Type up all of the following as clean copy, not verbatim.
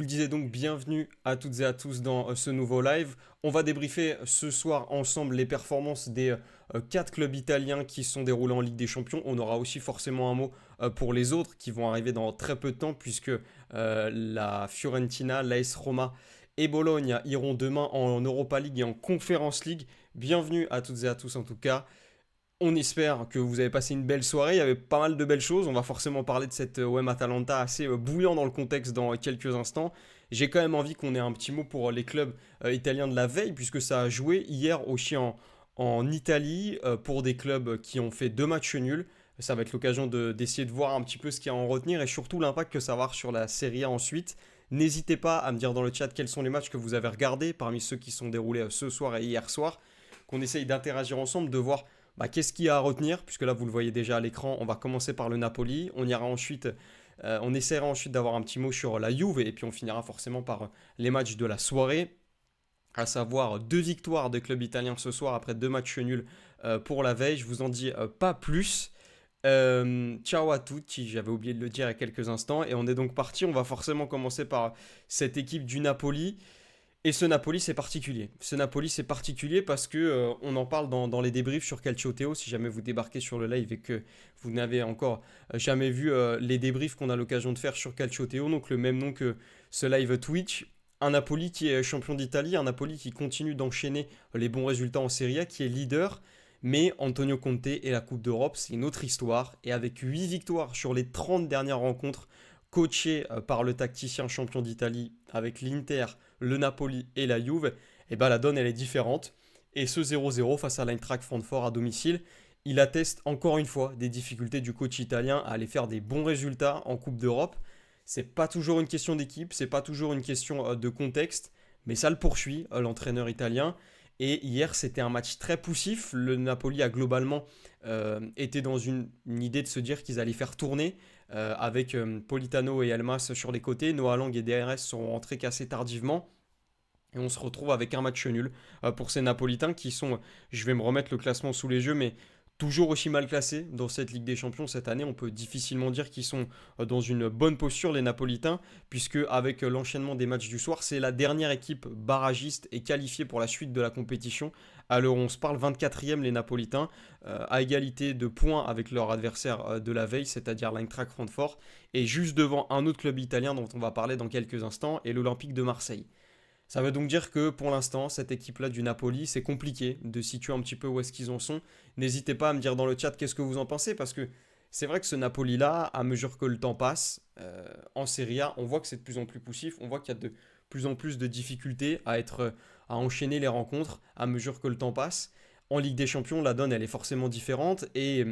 Je vous le disais donc, bienvenue à toutes et à tous dans ce nouveau live. On va débriefer ce soir ensemble les performances des quatre clubs italiens qui sont déroulés en Ligue des Champions. On aura aussi forcément un mot pour les autres qui vont arriver dans très peu de temps puisque la Fiorentina, l'AS Roma et Bologne iront demain en Europa League et en Conference League. Bienvenue à toutes et à tous en tout cas. On espère que vous avez passé une belle soirée. Il y avait pas mal de belles choses. On va forcément parler de cette OM Atalanta assez bouillant dans le contexte dans quelques instants. J'ai quand même envie qu'on ait un petit mot pour les clubs italiens de la veille, puisque ça a joué hier aussi en Italie pour des clubs qui ont fait deux matchs nuls. Ça va être l'occasion d'essayer de voir un petit peu ce qu'il y a à en retenir et surtout l'impact que ça va avoir sur la Serie A ensuite. N'hésitez pas à me dire dans le chat quels sont les matchs que vous avez regardés parmi ceux qui sont déroulés ce soir et hier soir, qu'on essaye d'interagir ensemble, de voir qu'est-ce qu'il y a à retenir, puisque là vous le voyez déjà à l'écran. On va commencer par le Napoli, on ira ensuite, on essaiera ensuite d'avoir un petit mot sur la Juve, et puis on finira forcément par les matchs de la soirée, à savoir deux victoires de clubs italiens ce soir après deux matchs nuls pour la veille. Je vous en dis pas plus. Ciao à tutti, j'avais oublié de le dire il y a quelques instants, et on est donc parti. On va forcément commencer par cette équipe du Napoli. Et ce Napoli, c'est particulier. Ce Napoli, c'est particulier parce que on en parle dans les débriefs sur Calcio Théo. Si jamais vous débarquez sur le live et que vous n'avez encore jamais vu les débriefs qu'on a l'occasion de faire sur Calcio Théo, donc le même nom que ce live Twitch. Un Napoli qui est champion d'Italie, un Napoli qui continue d'enchaîner les bons résultats en Serie A, qui est leader. Mais Antonio Conte et la Coupe d'Europe, c'est une autre histoire. Et avec 8 victoires sur les 30 dernières rencontres, coaché par le tacticien champion d'Italie avec l'Inter, le Napoli et la Juve, et ben la donne elle est différente. Et ce 0-0 face à l'Eintracht Francfort à domicile, il atteste encore une fois des difficultés du coach italien à aller faire des bons résultats en Coupe d'Europe. C'est pas toujours une question d'équipe, c'est pas toujours une question de contexte, mais ça le poursuit, l'entraîneur italien. Et hier, c'était un match très poussif. Le Napoli a globalement été dans une idée de se dire qu'ils allaient faire tourner avec Politano et Elmas sur les côtés. Noah Lang et DRS sont rentrés qu'assez tardivement. Et on se retrouve avec un match nul pour ces Napolitains qui sont, je vais me remettre le classement sous les yeux, mais toujours aussi mal classés dans cette Ligue des Champions cette année. On peut difficilement dire qu'ils sont dans une bonne posture, les Napolitains, puisque avec l'enchaînement des matchs du soir, c'est la dernière équipe barragiste et qualifiée pour la suite de la compétition. À l'heure où on se parle, 24e les Napolitains, à égalité de points avec leur adversaire de la veille, c'est-à-dire l'Eintracht Francfort, et juste devant un autre club italien dont on va parler dans quelques instants, et l'Olympique de Marseille. Ça veut donc dire que pour l'instant, cette équipe-là du Napoli, c'est compliqué de situer un petit peu où est-ce qu'ils en sont. N'hésitez pas à me dire dans le chat qu'est-ce que vous en pensez, parce que c'est vrai que ce Napoli-là, à mesure que le temps passe, en Serie A, on voit que c'est de plus en plus poussif, on voit qu'il y a de plus en plus de difficultés à enchaîner les rencontres à mesure que le temps passe. En Ligue des Champions, la donne, elle est forcément différente, et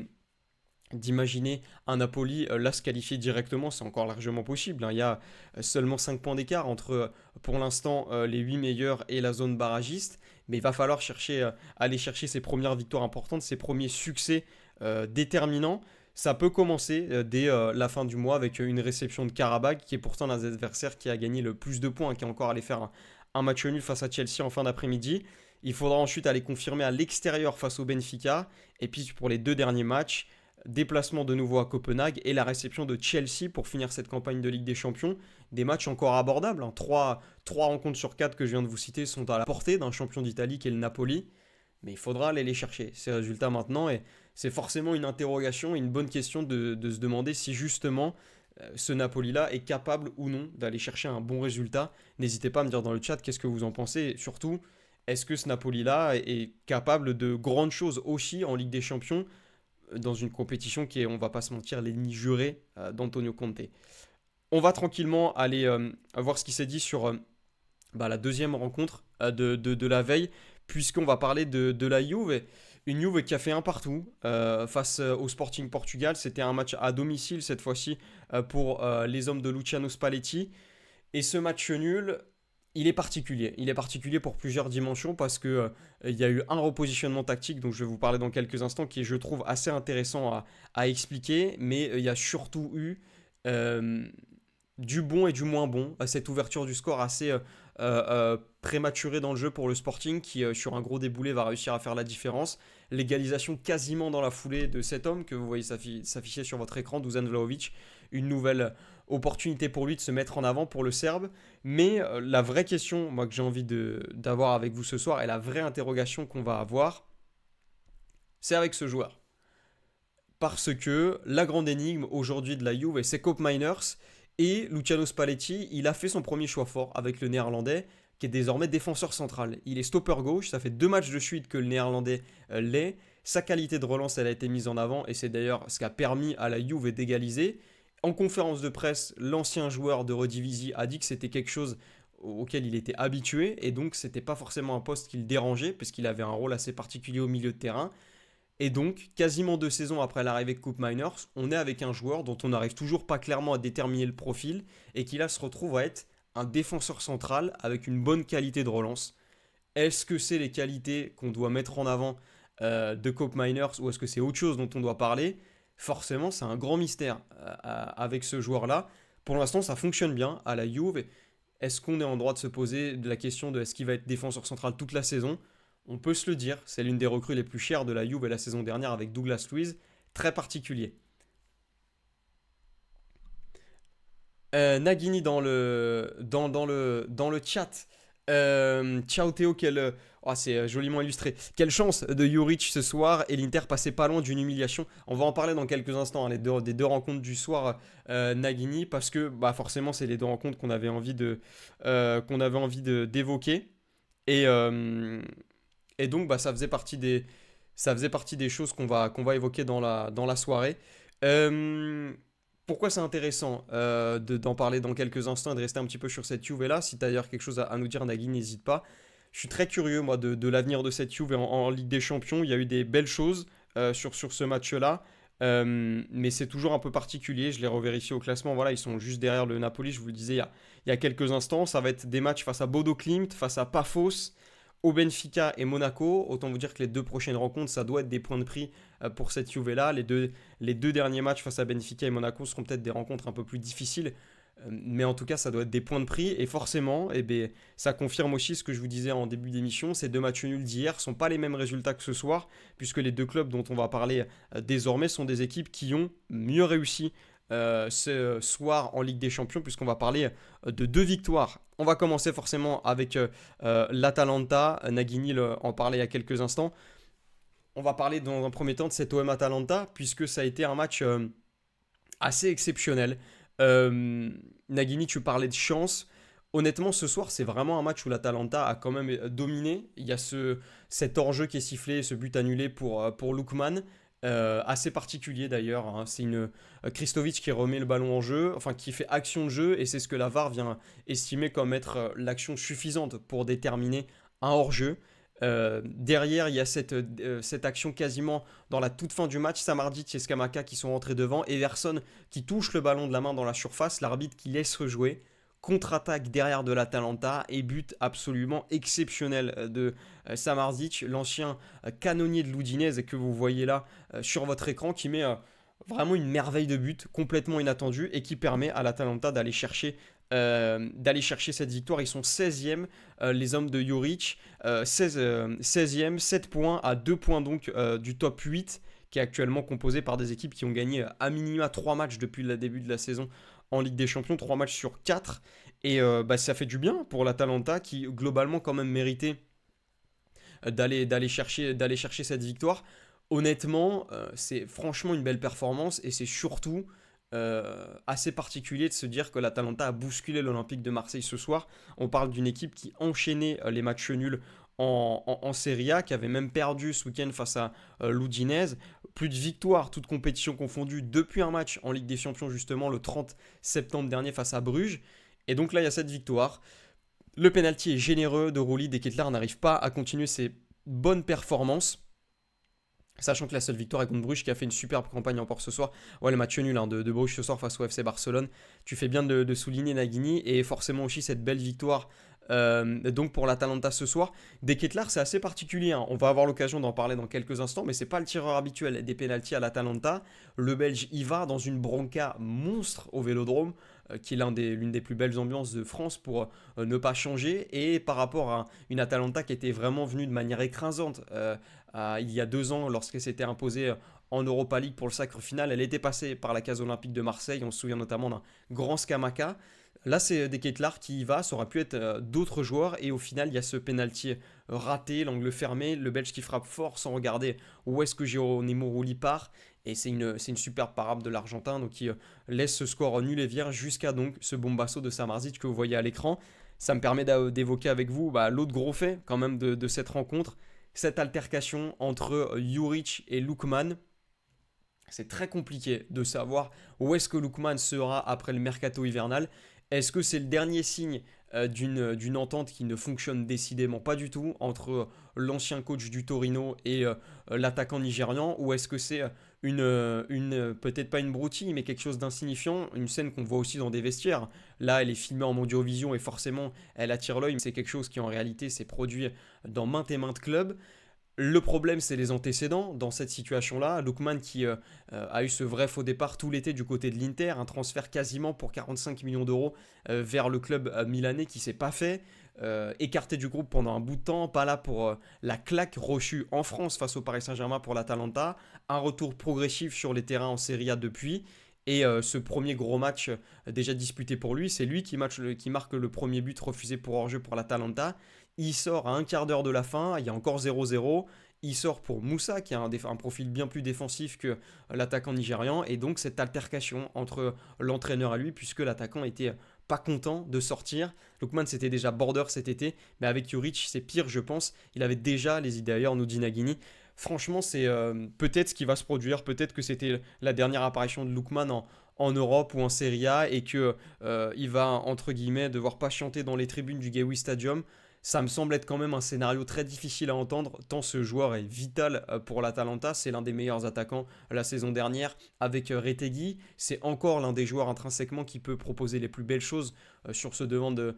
d'imaginer un Napoli là se qualifier directement, c'est encore largement possible, hein. Il y a seulement 5 points d'écart entre pour l'instant les 8 meilleurs et la zone barragiste, mais il va falloir aller chercher ses premières victoires importantes, ses premiers succès déterminants. Ça peut commencer dès la fin du mois avec une réception de Karabakh, qui est pourtant l'un des adversaires qui a gagné le plus de points, qui a encore allé faire un match nul face à Chelsea en fin d'après-midi. Il faudra ensuite aller confirmer à l'extérieur face au Benfica, et puis pour les deux derniers matchs, déplacement de nouveau à Copenhague et la réception de Chelsea pour finir cette campagne de Ligue des Champions. Des matchs encore abordables, hein. 3 rencontres sur 4 que je viens de vous citer sont à la portée d'un champion d'Italie qui est le Napoli. Mais il faudra aller les chercher, ces résultats maintenant. Et c'est forcément une interrogation, une bonne question de se demander si justement ce Napoli-là est capable ou non d'aller chercher un bon résultat. N'hésitez pas à me dire dans le chat qu'est-ce que vous en pensez. Et surtout, est-ce que ce Napoli-là est capable de grandes choses aussi en Ligue des Champions dans une compétition qui est, on va pas se mentir, l'ennemi juré d'Antonio Conte. On va tranquillement aller voir ce qui s'est dit sur la deuxième rencontre de la veille, puisqu'on va parler de la Juve. Une Juve qui a fait un partout face au Sporting Portugal. C'était un match à domicile cette fois-ci pour les hommes de Luciano Spalletti. Et ce match nul, il est particulier. Il est particulier pour plusieurs dimensions parce que il y a eu un repositionnement tactique dont je vais vous parler dans quelques instants qui est, je trouve, assez intéressant à expliquer. Mais il y a surtout eu euh, du bon et du moins bon. Cette ouverture du score assez prématurée dans le jeu pour le Sporting qui, sur un gros déboulé, va réussir à faire la différence. L'égalisation quasiment dans la foulée de cet homme que vous voyez s'afficher sur votre écran, Dusan Vlahovic. Une nouvelle opportunité pour lui de se mettre en avant pour le Serbe. Mais la vraie question, moi, que j'ai envie d'avoir avec vous ce soir, et la vraie interrogation qu'on va avoir, c'est avec ce joueur. Parce que la grande énigme aujourd'hui de la Juve, c'est Koop Miners. Et Luciano Spalletti, il a fait son premier choix fort avec le néerlandais, qui est désormais défenseur central. Il est stopper gauche, ça fait 2 matchs de suite que le néerlandais l'est. Sa qualité de relance, elle a été mise en avant, et c'est d'ailleurs ce qui a permis à la Juve d'égaliser. En conférence de presse, l'ancien joueur de Redivisie a dit que c'était quelque chose auquel il était habitué, et donc c'était pas forcément un poste qui le dérangeait, parce qu'il avait un rôle assez particulier au milieu de terrain. Et donc, quasiment 2 saisons après l'arrivée de Koop Miners, on est avec un joueur dont on n'arrive toujours pas clairement à déterminer le profil et qui là se retrouve à être un défenseur central avec une bonne qualité de relance. Est-ce que c'est les qualités qu'on doit mettre en avant de Koop Miners ou est-ce que c'est autre chose dont on doit parler? Forcément, c'est un grand mystère avec ce joueur-là. Pour l'instant, ça fonctionne bien à la Juve. Est-ce qu'on est en droit de se poser de la question de est-ce qu'il va être défenseur central toute la saison? On peut se le dire, c'est l'une des recrues les plus chères de la Juve la saison dernière avec Douglas Luiz, très particulier. Nagini dans le chat. Ciao Théo, oh, c'est joliment illustré. Quelle chance de Juric ce soir et l'Inter passait pas loin d'une humiliation. On va en parler dans quelques instants, hein, des 2 rencontres du soir, Nagini, parce que bah, forcément c'est les 2 rencontres d'évoquer. Et, et donc bah, ça faisait partie des choses qu'on va évoquer dans la soirée. Euh, Pourquoi c'est intéressant d'en parler dans quelques instants et de rester un petit peu sur cette Juve là. Si tu as d'ailleurs quelque chose à nous dire, Nagui, n'hésite pas. Je suis très curieux, moi, de l'avenir de cette Juve en Ligue des Champions. Il y a eu des belles choses sur ce match-là. Mais c'est toujours un peu particulier. Je l'ai revérifié au classement. Voilà, ils sont juste derrière le Napoli. Je vous le disais il y a quelques instants. Ça va être des matchs face à Bodo Klimt, face à Pafos, au Benfica et Monaco. Autant vous dire que les 2 prochaines rencontres, ça doit être des points de prix pour cette Juve-là. Les deux derniers matchs face à Benfica et Monaco seront peut-être des rencontres un peu plus difficiles. Mais en tout cas, ça doit être des points de prix. Et forcément, eh bien, ça confirme aussi ce que je vous disais en début d'émission. Ces 2 matchs nuls d'hier ne sont pas les mêmes résultats que ce soir, puisque les 2 clubs dont on va parler désormais sont des équipes qui ont mieux réussi ce soir en Ligue des Champions, puisqu'on va parler de 2 victoires. On va commencer forcément avec l'Atalanta. Nagini en parlait il y a quelques instants. On va parler dans un premier temps de cet OM Atalanta, puisque ça a été un match assez exceptionnel. Nagini, tu parlais de chance. Honnêtement, ce soir, c'est vraiment un match où l'Atalanta a quand même dominé. Il y a cet hors-jeu qui est sifflé, ce but annulé pour Lookman. Assez particulier d'ailleurs, hein. C'est Kristovic qui remet le ballon en jeu, enfin qui fait action de jeu, et c'est ce que la VAR vient estimer comme être l'action suffisante pour déterminer un hors-jeu. Derrière, il y a cette action quasiment dans la toute fin du match. Samardzic et Skamaka qui sont rentrés devant. Everson qui touche le ballon de la main dans la surface. L'arbitre qui laisse rejouer. Contre-attaque derrière de l'Atalanta et but absolument exceptionnel de Samardzic, l'ancien canonnier de l'Udinese que vous voyez là sur votre écran, qui met vraiment une merveille de but complètement inattendue et qui permet à l'Atalanta d'aller chercher cette victoire. Ils sont 16e, les hommes de Juric, 16e, 7 points à 2 points donc du top 8, qui est actuellement composé par des équipes qui ont gagné à minima 3 matchs depuis le début de la saison en Ligue des Champions, 3 matchs sur 4. Et bah, ça fait du bien pour l'Atalanta qui globalement quand même méritait d'aller chercher cette victoire. Honnêtement, c'est franchement une belle performance et c'est surtout assez particulier de se dire que l'Atalanta a bousculé l'Olympique de Marseille ce soir. On parle d'une équipe qui enchaînait les matchs nuls en Serie A, qui avait même perdu ce week-end face à l'Udinese. Plus de victoires, toutes compétitions confondues, depuis un match en Ligue des Champions justement le 30 septembre dernier face à Bruges. Et donc là, il y a cette victoire. Le pénalty est généreux de Rouli. Dès qu'Etlar n'arrive pas à continuer ses bonnes performances. Sachant que la seule victoire est contre Bruges qui a fait une superbe campagne encore ce soir. Ouais, le match nul hein, de Bruges ce soir face au FC Barcelone. Tu fais bien de souligner Nagini et forcément aussi cette belle victoire donc pour l'Atalanta ce soir. Des Ketelaere, c'est assez particulier. Hein. On va avoir l'occasion d'en parler dans quelques instants, mais c'est pas le tireur habituel des pénaltys à l'Atalanta. Le Belge y va dans une bronca monstre au Vélodrome, qui est l'une des plus belles ambiances de France pour ne pas changer. Et par rapport à une Atalanta qui était vraiment venue de manière écrasante il y a 2 ans lorsqu'elle s'était imposée en Europa League pour le sacre final. Elle était passée par la case olympique de Marseille, on se souvient notamment d'un grand Scamacca. Là, c'est De Ketelaere qui y va, ça aurait pu être d'autres joueurs, et au final, il y a ce penalty raté, l'angle fermé, le Belge qui frappe fort sans regarder où est-ce que Geronimo Rulli part, et c'est une superbe parade de l'Argentin, donc qui laisse ce score nul et vierge jusqu'à donc ce bombasso de Samardžić que vous voyez à l'écran. Ça me permet d'évoquer avec vous l'autre gros fait quand même de cette rencontre, cette altercation entre Juric et Lookman. C'est très compliqué de savoir où est-ce que Lookman sera après le mercato hivernal. Est-ce que c'est le dernier signe d'une entente qui ne fonctionne décidément pas du tout entre l'ancien coach du Torino et l'attaquant nigérian, ou est-ce que c'est peut-être pas une broutille, mais quelque chose d'insignifiant, une scène qu'on voit aussi dans des vestiaires. Là, elle est filmée en Mondiovision et forcément, elle attire l'œil, mais c'est quelque chose qui en réalité s'est produit dans maintes et maintes clubs. Le problème, c'est les antécédents dans cette situation-là. Lookman qui a eu ce vrai faux départ tout l'été du côté de l'Inter, un transfert quasiment pour 45 millions d'euros vers le club milanais qui s'est pas fait, écarté du groupe pendant un bout de temps, pas là pour la claque reçue en France face au Paris Saint-Germain pour l'Atalanta, un retour progressif sur les terrains en Serie A depuis. Et ce premier gros match déjà disputé pour lui, c'est lui qui marque le premier but refusé pour hors-jeu pour l'Atalanta. Il sort à un quart d'heure de la fin, il y a encore 0-0. Il sort pour Moussa, qui a un profil bien plus défensif que l'attaquant nigérian. Et donc cette altercation entre l'entraîneur et lui, puisque l'attaquant était pas content de sortir. Lookman, c'était déjà border cet été, mais avec Juric, c'est pire, je pense. Il avait déjà les idées ailleurs, nous dit Nagini. Franchement, c'est peut-être ce qui va se produire. Peut-être que c'était la dernière apparition de Lookman en Europe ou en Serie A, et qu'il va, entre guillemets, devoir patienter dans les tribunes du Gewi Stadium. Ça me semble être quand même un scénario très difficile à entendre, tant ce joueur est vital pour l'Atalanta. C'est l'un des meilleurs attaquants la saison dernière avec Retegui. C'est encore l'un des joueurs intrinsèquement qui peut proposer les plus belles choses sur ce devant de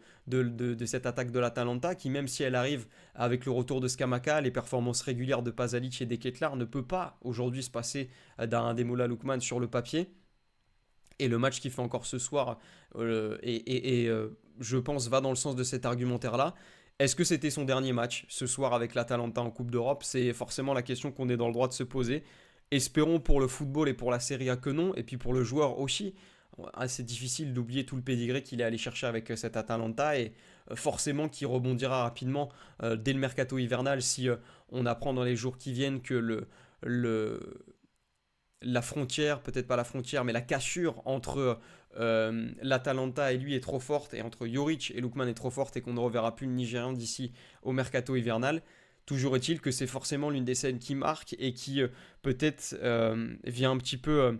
cette attaque de l'Atalanta, qui, même si elle arrive avec le retour de Scamacca, les performances régulières de Pasalic et De Ketelaere, ne peut pas aujourd'hui se passer d'un Ademola Lookman sur le papier. Et le match qu'il fait encore ce soir, je pense, va dans le sens de cet argumentaire-là. Est-ce que c'était son dernier match ce soir avec l'Atalanta en Coupe d'Europe? C'est forcément la question qu'on est dans le droit de se poser. Espérons pour le football et pour la Serie A que non, et puis pour le joueur aussi. C'est difficile d'oublier tout le pédigré qu'il est allé chercher avec cette Atalanta, et forcément qu'il rebondira rapidement dès le mercato hivernal si on apprend dans les jours qui viennent que la frontière, peut-être pas la frontière, mais la cassure entre l'Atalanta et lui est trop forte, et entre Juric et Lookman est trop forte, et qu'on ne reverra plus le Nigérian d'ici au mercato hivernal. Toujours est-il que c'est forcément l'une des scènes qui marque, et qui peut-être vient un petit peu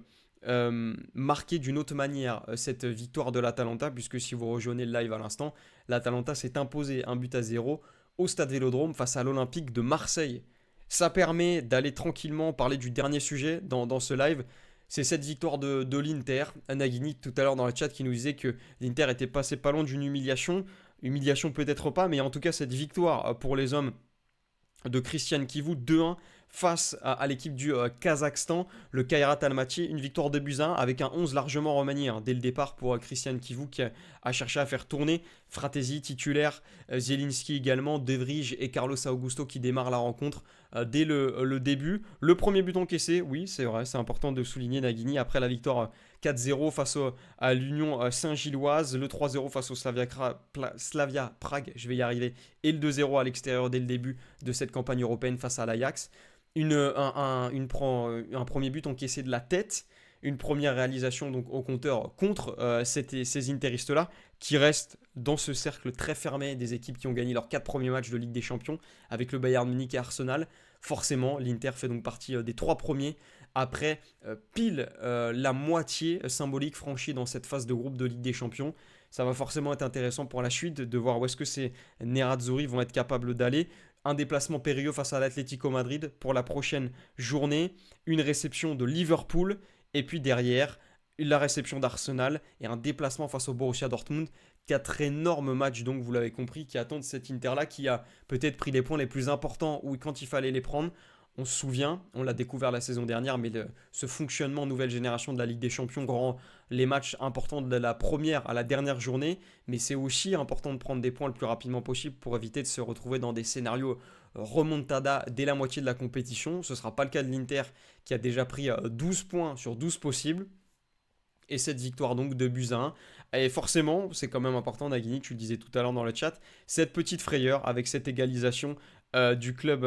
marquer d'une autre manière cette victoire de l'Atalanta, puisque si vous rejoignez le live à l'instant, l'Atalanta s'est imposé 1-0 au Stade Vélodrome face à l'Olympique de Marseille. Ça permet d'aller tranquillement parler du dernier sujet dans ce live. C'est cette victoire de l'Inter. Nagini tout à l'heure dans le chat qui nous disait que l'Inter était passé pas loin d'une humiliation. Humiliation peut-être pas, mais en tout cas cette victoire pour les hommes de Christian Kivu 2-1 face à l'équipe du Kazakhstan, le Kairat Almaty, une victoire de buts 1 avec un 11 largement remanié dès le départ pour Christian Kivu, qui a cherché à faire tourner Fratesi titulaire, Zielinski également, De Vrij et Carlos Augusto qui démarrent la rencontre dès le début. Le premier but encaissé, oui c'est vrai, c'est important de souligner Nagini, après la victoire 4-0 face à l'Union Saint-Gilloise, le 3-0 face au Slavia Prague, je vais y arriver, et le 2-0 à l'extérieur dès le début de cette campagne européenne face à l'Ajax. Un premier but encaissé de la tête, une première réalisation donc au compteur contre ces interistes-là, qui restent dans ce cercle très fermé des équipes qui ont gagné leurs 4 premiers matchs de Ligue des Champions, avec le Bayern Munich et Arsenal. Forcément, l'Inter fait donc partie des 3 premiers, après pile la moitié symbolique franchie dans cette phase de groupe de Ligue des Champions. Ça va forcément être intéressant pour la suite de voir où est-ce que ces Nerazzurri vont être capables d'aller. Un déplacement périlleux face à l'Atlético Madrid pour la prochaine journée, une réception de Liverpool, et puis derrière, la réception d'Arsenal et un déplacement face au Borussia Dortmund. 4 énormes matchs, donc vous l'avez compris, qui attendent cet Inter-là, qui a peut-être pris les points les plus importants ou quand il fallait les prendre. On se souvient, on l'a découvert la saison dernière, mais ce fonctionnement nouvelle génération de la Ligue des Champions rend les matchs importants de la première à la dernière journée, mais c'est aussi important de prendre des points le plus rapidement possible pour éviter de se retrouver dans des scénarios remontada dès la moitié de la compétition. Ce ne sera pas le cas de l'Inter qui a déjà pris 12 points sur 12 possibles. Et cette victoire donc de buts à 1. Et forcément, c'est quand même important, Nagini, tu le disais tout à l'heure dans le chat, cette petite frayeur avec cette égalisation du club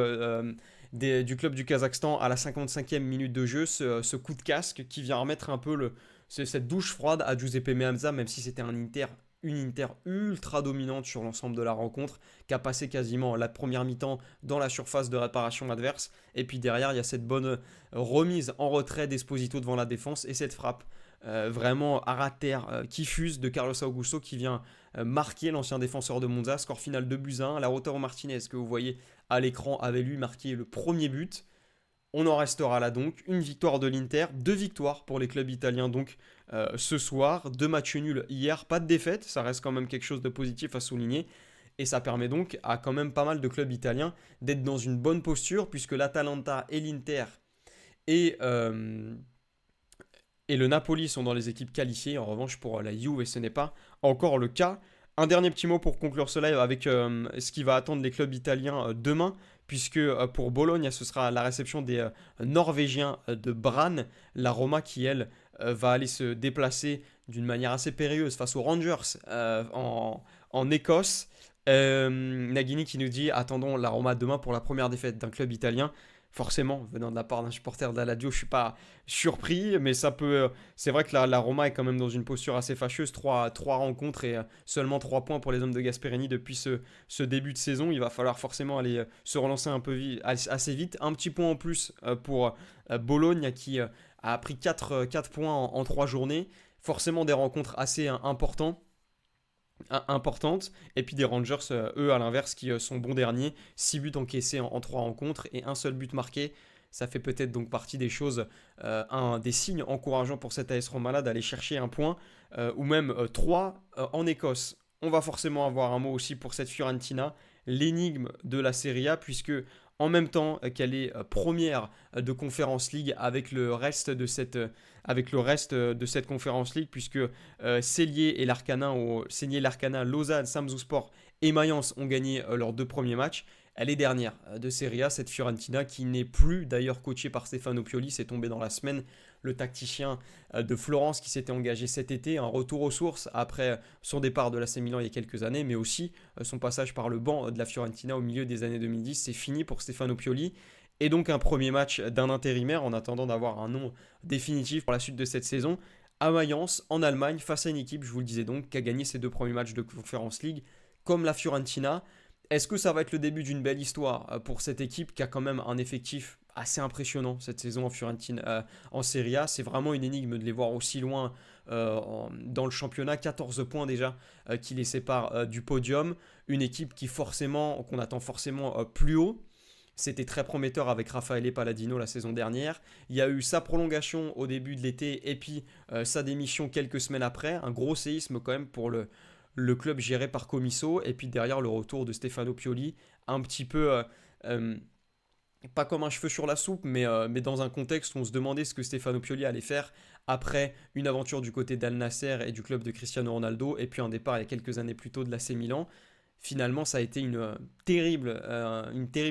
du Kazakhstan à la 55e minute de jeu, ce coup de casque qui vient remettre un peu cette douche froide à Giuseppe Meazza, même si c'était une Inter ultra dominante sur l'ensemble de la rencontre, qui a passé quasiment la première mi-temps dans la surface de réparation adverse. Et puis derrière, il y a cette bonne remise en retrait d'Esposito devant la défense et cette frappe vraiment à ras-terre qui fuse de Carlos Augusto qui vient marquer l'ancien défenseur de Monza. Score final 2 buts à 1. Lautaro Martinez, que vous voyez à l'écran, avait lui marqué le premier but. On en restera là donc. Une victoire de l'Inter, 2 victoires pour les clubs italiens donc ce soir. 2 matchs nuls hier, pas de défaite. Ça reste quand même quelque chose de positif à souligner. Et ça permet donc à quand même pas mal de clubs italiens d'être dans une bonne posture puisque l'Atalanta et l'Inter et, euh, et le Napoli sont dans les équipes qualifiées. En revanche, pour la Juve, ce n'est pas encore le cas. Un dernier petit mot pour conclure ce live avec ce qui va attendre les clubs italiens demain, puisque pour Bologne, ce sera la réception des Norvégiens de Brann, la Roma qui, elle, va aller se déplacer d'une manière assez périlleuse face aux Rangers en Écosse. Nagini qui nous dit attendons la Roma demain pour la première défaite d'un club italien. Forcément, venant de la part d'un supporter de la Lazio, je ne suis pas surpris, mais c'est vrai que la Roma est quand même dans une posture assez fâcheuse. Trois rencontres et seulement 3 points pour les hommes de Gasperini depuis ce début de saison. Il va falloir forcément aller se relancer un peu assez vite. Un petit point en plus pour Bologne qui a pris 4 points en 3 journées. Forcément des rencontres assez importantes. Et puis des Rangers, eux, à l'inverse, qui sont bons derniers. 6 buts encaissés en 3 rencontres et un seul but marqué. Ça fait peut-être donc partie des choses, des signes encourageants pour cette AS Roma-là d'aller chercher un point, ou même 3 en Écosse. On va forcément avoir un mot aussi pour cette Fiorentina, l'énigme de la Serie A, puisque en même temps qu'elle est première de Conference League avec le reste de cette Conference League, puisque Cellier et l'Arcana, Lausanne, Samsunspor et Mayence ont gagné leurs 2 premiers matchs. Elle est dernière de Serie A, cette Fiorentina qui n'est plus d'ailleurs coachée par Stefano Pioli, c'est tombé dans la semaine, le tacticien de Florence qui s'était engagé cet été, un retour aux sources après son départ de l'AC Milan il y a quelques années, mais aussi son passage par le banc de la Fiorentina au milieu des années 2010. C'est fini pour Stefano Pioli. Et donc un premier match d'un intérimaire en attendant d'avoir un nom définitif pour la suite de cette saison à Mayence, en Allemagne, face à une équipe, je vous le disais donc, qui a gagné ses 2 premiers matchs de Conference League, comme la Fiorentina. Est-ce que ça va être le début d'une belle histoire pour cette équipe qui a quand même un effectif assez impressionnant cette saison en Fiorentina, en Serie A? C'est vraiment une énigme de les voir aussi loin dans le championnat. 14 points déjà qui les séparent du podium. Une équipe qu'on attend forcément plus haut. C'était très prometteur avec Raffaele Palladino la saison dernière. Il y a eu sa prolongation au début de l'été et puis sa démission quelques semaines après. Un gros séisme quand même pour le club géré par Comiso. Et puis derrière le retour de Stefano Pioli, un petit peu, pas comme un cheveu sur la soupe, mais dans un contexte où on se demandait ce que Stefano Pioli allait faire après une aventure du côté d'Al Nasser et du club de Cristiano Ronaldo, et puis un départ il y a quelques années plus tôt de l'AC Milan. Finalement, ça a été une terrible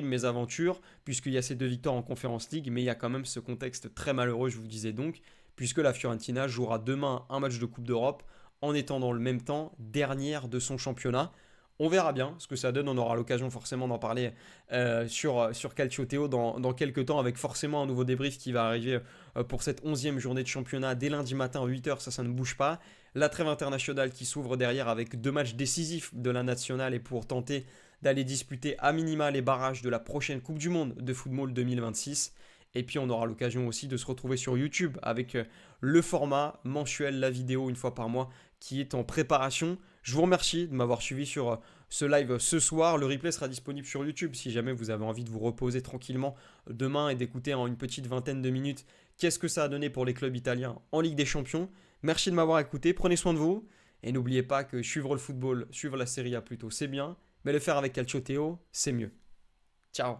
mésaventure, puisqu'il y a ces 2 victoires en Conference League, mais il y a quand même ce contexte très malheureux, je vous disais donc, puisque la Fiorentina jouera demain un match de Coupe d'Europe, en étant dans le même temps dernière de son championnat. On verra bien ce que ça donne, on aura l'occasion forcément d'en parler sur Calcio Théo dans quelques temps, avec forcément un nouveau débrief qui va arriver pour cette 11e journée de championnat dès lundi matin à 8h, ça ne bouge pas. La trêve internationale qui s'ouvre derrière avec 2 matchs décisifs de la nationale et pour tenter d'aller disputer à minima les barrages de la prochaine Coupe du Monde de football 2026. Et puis on aura l'occasion aussi de se retrouver sur YouTube avec le format mensuel, la vidéo une fois par mois qui est en préparation. Je vous remercie de m'avoir suivi sur ce live ce soir. Le replay sera disponible sur YouTube si jamais vous avez envie de vous reposer tranquillement demain et d'écouter en une petite vingtaine de minutes qu'est-ce que ça a donné pour les clubs italiens en Ligue des Champions. Merci de m'avoir écouté, prenez soin de vous et n'oubliez pas que suivre le football, suivre la Serie A plutôt, c'est bien, mais le faire avec Calcio Théo, c'est mieux. Ciao.